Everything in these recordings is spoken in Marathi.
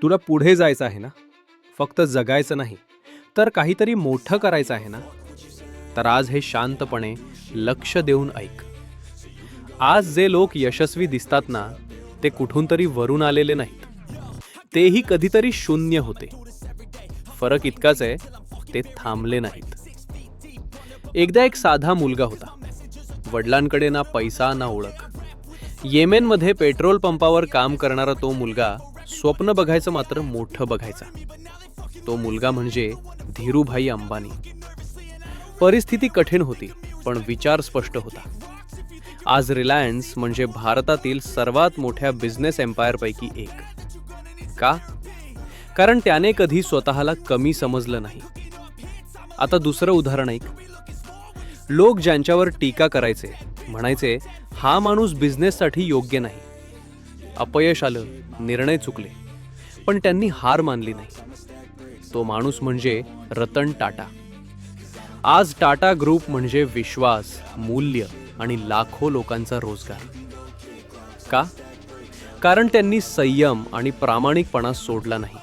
तुला पुढे जायचं आहे ना, फक्त जगायचं नाही तर काहीतरी मोठं करायचं आहे ना, तर आज हे शांतपणे लक्ष देऊन ऐक. आज जे लोक यशस्वी दिसतात ना, ते कुठून तरी वरून आलेले नाहीत. तेही कधीतरी शून्य होते. फरक इतकाच आहे, ते थांबले नाहीत. एकदा एक साधा मुलगा होता. वडिलांकडे ना पैसा ना ओळख. येमेनमध्ये पेट्रोल पंपावर काम करणारा तो मुलगा स्वप्न बघायचं मात्र मोठं बघायचा. तो मुलगा म्हणजे धीरूभाई अंबानी. परिस्थिती कठीण होती, पण विचार स्पष्ट होता. आज रिलायन्स म्हणजे भारतातील सर्वात मोठ्या बिझनेस एम्पायरपैकी एक. का? कारण त्याने कधी स्वतःला कमी समजलं नाही. आता दुसरं उदाहरण ऐक. लोक ज्यांच्यावर टीका करायचे, म्हणायचे हा माणूस बिझनेससाठी योग्य नाही. अपयश आलं, निर्णय चुकले, पण त्यांनी हार मानली नाही. तो माणूस म्हणजे रतन टाटा. आज टाटा ग्रुप म्हणजे विश्वास, मूल्य आणि लाखो लोकांचा रोजगार. का? कारण त्यांनी संयम आणि प्रामाणिकपणा सोडला नाही.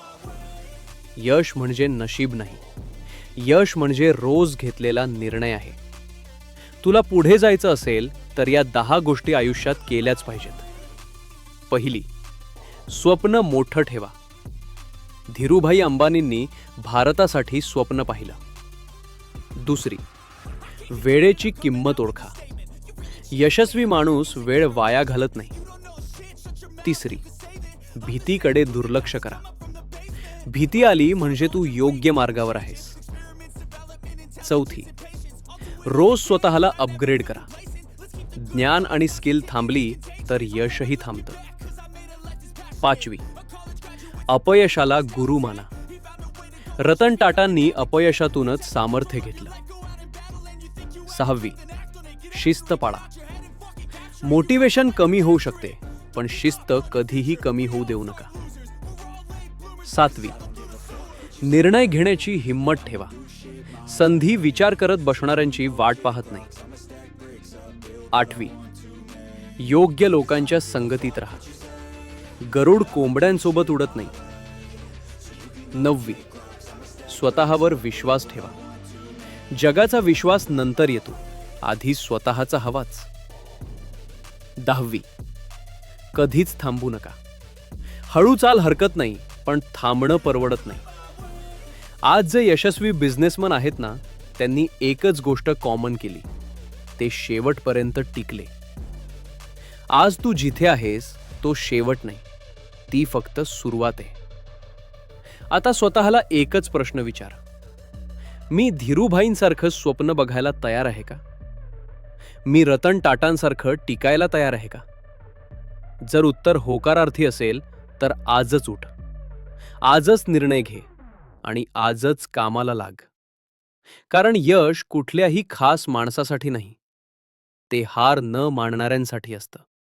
यश म्हणजे नशीब नाही. यश म्हणजे रोज घेतलेला निर्णय आहे. तुला पुढे जायचं असेल तर या 10 गोष्टी आयुष्यात केल्याच पाहिजेत. पहिली, स्वप्न मोठं ठेवा. धीरूभाई अंबानींनी भारतासाठी स्वप्न पाहिलं. दुसरी, वेळेची किंमत ओळखा. यशस्वी माणूस वेळ वाया घालत नाही. तिसरी, भीतीकडे दुर्लक्ष करा. भीती आली म्हणजे तू योग्य मार्गावर आहेस. चौथी, रोज स्वतःला अपग्रेड करा. ज्ञान आणि स्किल थांबली तर यशही थांबतं. पाचवी, अपयशाला गुरु माना. रतन टाटांनी अपयशातूनच सामर्थ्य घेतलं. सहावी, शिस्त पाळा. मोटिवेशन कमी होऊ शकते, पण शिस्त कधीही कमी होऊ देऊ नका. सातवी, निर्णय घेण्याची हिंमत ठेवा. संधी विचार करत बसणाऱ्यांची वाट पाहत नाही. आठवी, योग्य लोकांच्या संगतीत राहा. गरुड कोंबड्यांसोबत उडत नाही. नववी, स्वतःवर विश्वास ठेवा. जगाचा विश्वास नंतर येतो, आधी स्वतःचा हवाच. दहावी, कधीच थांबू नका. हळू चाल हरकत नाही, पण थांबणं परवडत नाही. आज जे यशस्वी बिझनेसमन आहेत ना, त्यांनी एकच गोष्ट कॉमन केली, ते शेवटपर्यंत टिकले. आज तू जिथे आहेस तो शेवट नाही, ती फक्त सुरुवात आहे. आता स्वतःला एकच प्रश्न विचार. मी धीरूभाईंसारखं स्वप्न बघायला तयार आहे का? मी रतन टाटांसारखं टिकायला तयार आहे का? जर उत्तर होकारार्थी असेल तर आजच उठ, आजच निर्णय घे आणि आजच कामाला लाग. कारण यश कुठल्याही खास माणसासाठी नाही, ते हार न मानणाऱ्यांसाठी असतं.